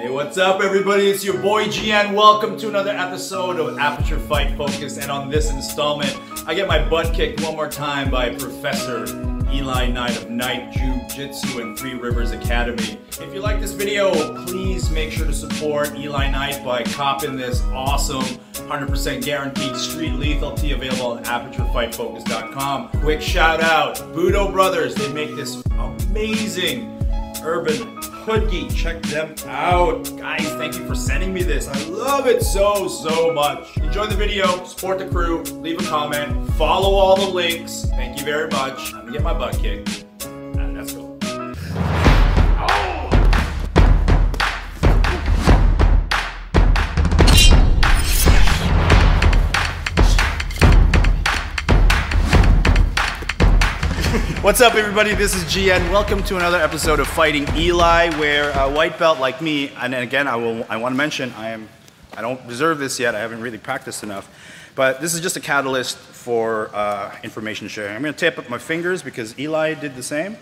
Hey, what's up everybody? It's your boy GN. Welcome to another episode of Aperture Fight Focused. And on this installment, I get my butt kicked one more time by Professor Eli Knight of Knight JiuJitsu and Three Rivers Academy. If you like this video, please make sure to support Eli Knight by copping this awesome 100% guaranteed street lethal tee available on ApertureFightFocused.com. Quick shout out, Budo Brothers. They make this amazing urban hoodie. Check them out. Guys, thank you for sending me this. I love it so much. Enjoy the video, support the crew, leave a comment, follow all the links. Thank you very much. I'm gonna get my butt kicked. And let's go. What's up everybody, this is GN. Welcome to another episode of Fighting Eli, where a white belt like me, and again I want to mention I don't deserve this yet, I haven't really practiced enough, but this is just a catalyst for information sharing. I'm going to tape up my fingers because Eli did the same.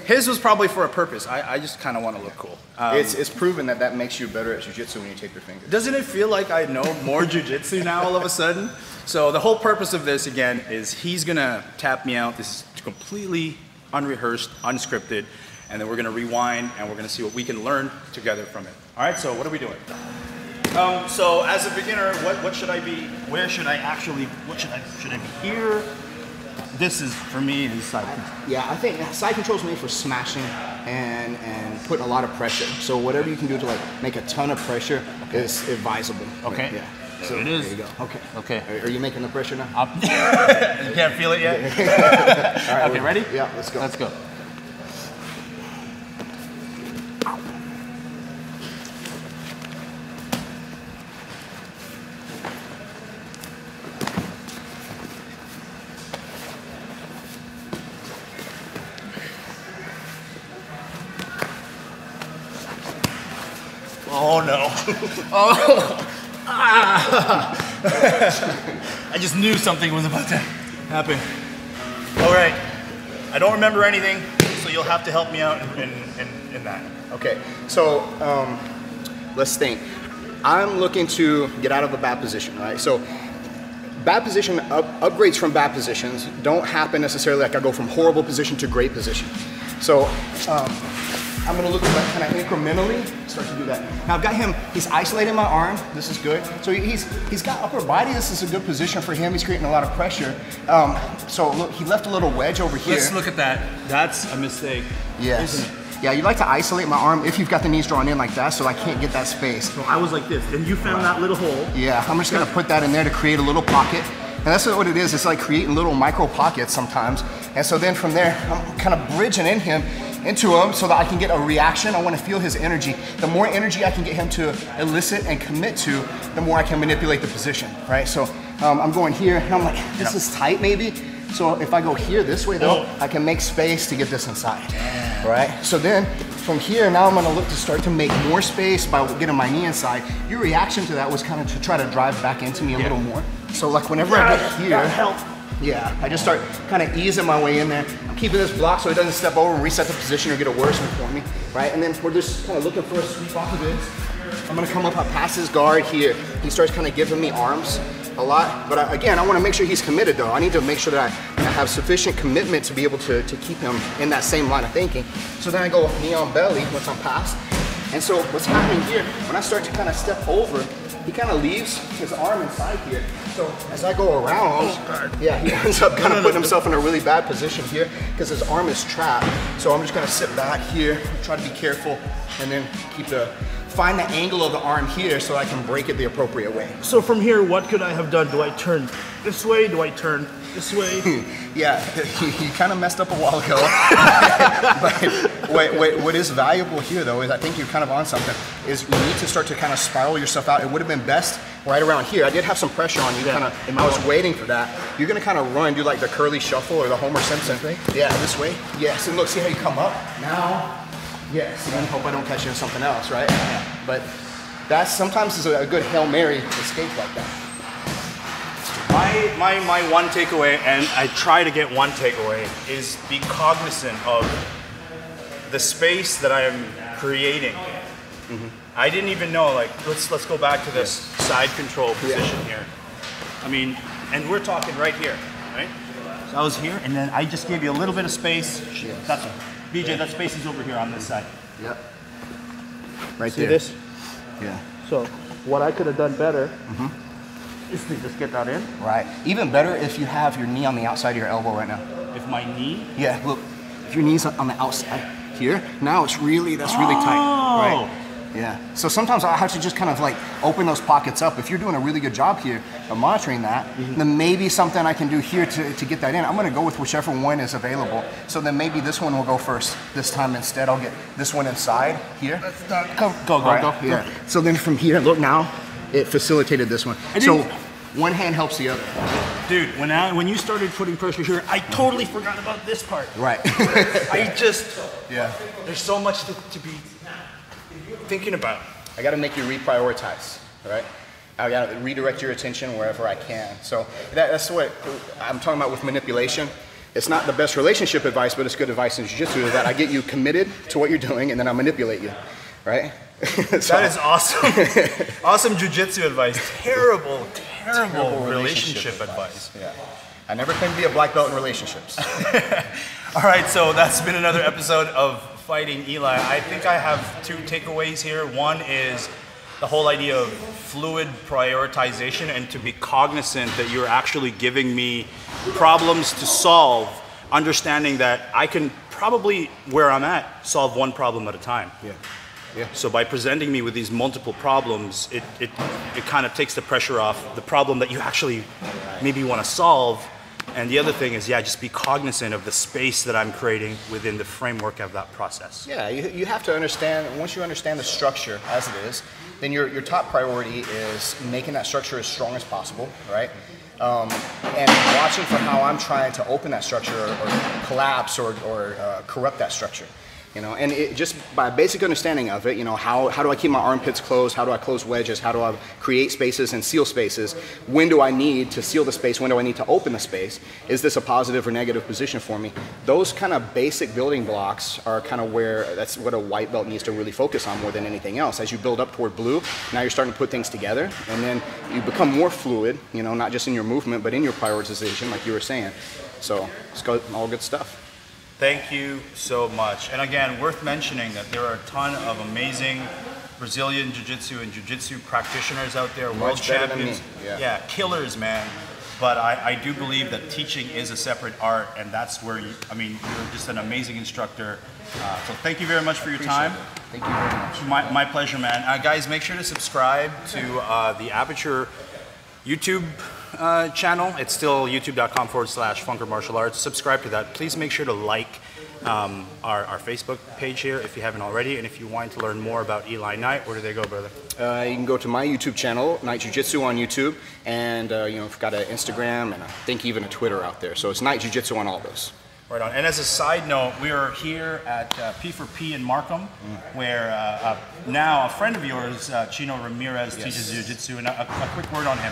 His was probably for a purpose. I just kind of want to look cool. It's proven that makes you better at jiu-jitsu when you tape your fingers. Doesn't it feel like I know more jiu-jitsu now all of a sudden? So the whole purpose of this, again, is he's going to tap me out. This is completely unrehearsed, unscripted, and then we're going to rewind and we're going to see what we can learn together from it. All right, so what are we doing? So as a beginner, what should I be, where should I actually, should I be here? This is, for me, is side control. Yeah, I think side control is made for smashing and putting a lot of pressure. So whatever you can do to like make a ton of pressure is advisable. Okay. Yeah. So it is. There you go. Okay. Okay. Are you making the pressure now? You can't feel it yet? All right, okay, ready? Yeah, let's go. Let's go. Oh no. Oh. Ah. I just knew something was about to happen. All right. I don't remember anything, so you'll have to help me out in that. Okay. So let's think. I'm looking to get out of a bad position, right? So bad position, upgrades from bad positions don't happen necessarily like I go from horrible position to great position. So I'm gonna look at that kind of incrementally, start to do that. Now I've got him, he's isolating my arm, this is good. So he's got upper body, this is a good position for him, he's creating a lot of pressure. So look, he left a little wedge over here. Let's look at that. That's a mistake, yes. Isn't it? Yeah, you like to isolate my arm if you've got the knees drawn in like that, so I can't get that space. So I was like this, and you found that little hole. Yeah, I'm just gonna put that in there to create a little pocket. And that's what it is, it's like creating little micro pockets sometimes. And so then from there, I'm kind of bridging into him so that I can get a reaction. I want to feel his energy. The more energy I can get him to elicit and commit to, the more I can manipulate the position, right? So I'm going here, and I'm like, this is tight maybe. So if I go here this way though, I can make space to get this inside, right? So then from here, now I'm gonna look to start to make more space by getting my knee inside. Your reaction to that was kind of to try to drive back into me a little more. So like whenever I get here, yeah, I just start kind of easing my way in there. I'm keeping this block so it doesn't step over and reset the position or get a worse one for me, right? And then we're just kind of looking for a sweep off of this. I'm gonna come up past his guard here. He starts kind of giving me arms a lot, but again, I want to make sure he's committed though. I need to make sure that I have sufficient commitment to be able to keep him in that same line of thinking. So then I go knee on belly once I'm past. And so what's happening here, when I start to kind of step over, he kind of leaves his arm inside here. So as I go around, yeah, he ends up kind of putting himself in a really bad position here because his arm is trapped. So I'm just gonna sit back here, try to be careful, and then find the angle of the arm here so I can break it the appropriate way. So from here, what could I have done? Do I turn this way? Do I turn this way? Yeah, you kind of messed up a while ago. But what is valuable here though is I think you're kind of on something, is you need to start to kind of spiral yourself out. It would have been best right around here. I did have some pressure on you, I was waiting for that. You're gonna kind of run, do like the curly shuffle or the Homer Simpson thing. Yeah, this way. Yes, and look, see how you come up? Now, yes, and then hope I don't catch you in something else, right? Yeah. But that sometimes is a good Hail Mary escape like that. My one takeaway, and I try to get one takeaway, is be cognizant of the space that I am creating I didn't even know, like, let's go back to this side control position here. I mean, and we're talking right here, right? So I was here, and then I just gave you a little bit of space. That's BJ, that space is over here on this side. Yep. Right See there. this? Yeah. So what I could have done better is to just get that in. Right. Even better if you have your knee on the outside of your elbow right now. If my knee? Yeah, look. If your knee's on the outside here, now it's really, that's really tight. Right. Yeah. So sometimes I have to just kind of like open those pockets up. If you're doing a really good job here of monitoring that, then maybe something I can do here to get that in. I'm going to go with whichever one is available. So then maybe this one will go first this time instead. I'll get this one inside here. Let's start. Go. Yeah. So then from here, look now, it facilitated this one. So one hand helps the other. Dude, when you started putting pressure here, I totally forgot about this part. Right. I just, there's so much to be thinking about. I got to make you reprioritize, right? I got to redirect your attention wherever I can. So that's what I'm talking about with manipulation. It's not the best relationship advice, but it's good advice in jiu-jitsu is that I get you committed to what you're doing and then I manipulate you, right? So, that is awesome. Awesome jiu-jitsu advice. Terrible relationship advice. Yeah. I never claimed to be a black belt in relationships. All right, so that's been another episode of Fighting Eli. I think I have two takeaways here. One is the whole idea of fluid prioritization and to be cognizant that you're actually giving me problems to solve, understanding that I can probably, where I'm at, solve one problem at a time. Yeah. So by presenting me with these multiple problems, it kind of takes the pressure off the problem that you actually maybe want to solve. And the other thing is, just be cognizant of the space that I'm creating within the framework of that process. Yeah, you have to understand, once you understand the structure as it is, then your top priority is making that structure as strong as possible, right? And watching for how I'm trying to open that structure or collapse or corrupt that structure. You know, and it, just by basic understanding of it, you know, how do I keep my armpits closed? How do I close wedges? How do I create spaces and seal spaces? When do I need to seal the space? When do I need to open the space? Is this a positive or negative position for me? Those kind of basic building blocks are kind of where, that's what a white belt needs to really focus on more than anything else. As you build up toward blue, now you're starting to put things together, and then you become more fluid, you know, not just in your movement, but in your prioritization, like you were saying. So it's all good stuff. Thank you so much. And again, worth mentioning that there are a ton of amazing Brazilian Jiu-Jitsu and Jiu-Jitsu practitioners out there, world champions. Yeah, killers, man. But I do believe that teaching is a separate art, and that's where, you're just an amazing instructor. So thank you very much for your time. Thank you very much. My pleasure, man. Guys, make sure to subscribe to the Aperture YouTube channel. It's still youtube.com/funkermartialarts. Subscribe to that. Please make sure to like our Facebook page here if you haven't already. And if you want to learn more about Eli Knight, where do they go, brother? You can go to my YouTube channel, Knight Jiu-Jitsu on YouTube, and we've got an Instagram and I think even a Twitter out there. So it's Knight Jiu-Jitsu on all those. Right on. And as a side note, we are here at P4P in Markham, where now a friend of yours, Chino Ramirez, teaches Jiu-Jitsu, and a quick word on him.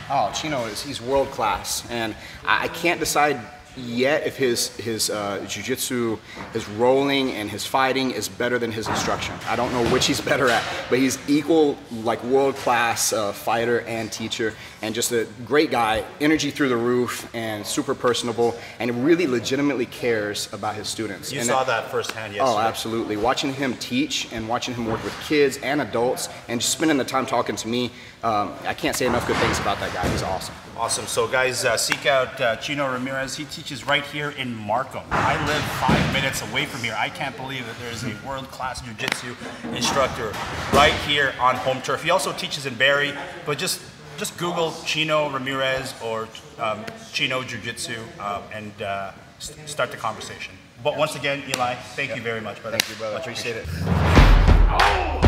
Oh, Chino he's world class, and I can't decide yet if his jiu-jitsu, his rolling and his fighting is better than his instruction. I don't know which he's better at, but he's equal, like world-class fighter and teacher, and just a great guy, energy through the roof, and super personable, and really legitimately cares about his students. You saw that firsthand yesterday. Oh, absolutely. Watching him teach and watching him work with kids and adults, and just spending the time talking to me, I can't say enough good things about that guy. He's awesome. Awesome. So guys, seek out Chino Ramirez. He teaches right here in Markham. I live 5 minutes away from here. I can't believe that there's a world-class jiu-jitsu instructor right here on home turf. He also teaches in Barrie, but just Google Chino Ramirez or Chino Jiu-Jitsu and start the conversation. But once again, Eli, thank you very much, brother. Thank you, brother. Much appreciate it. Oh.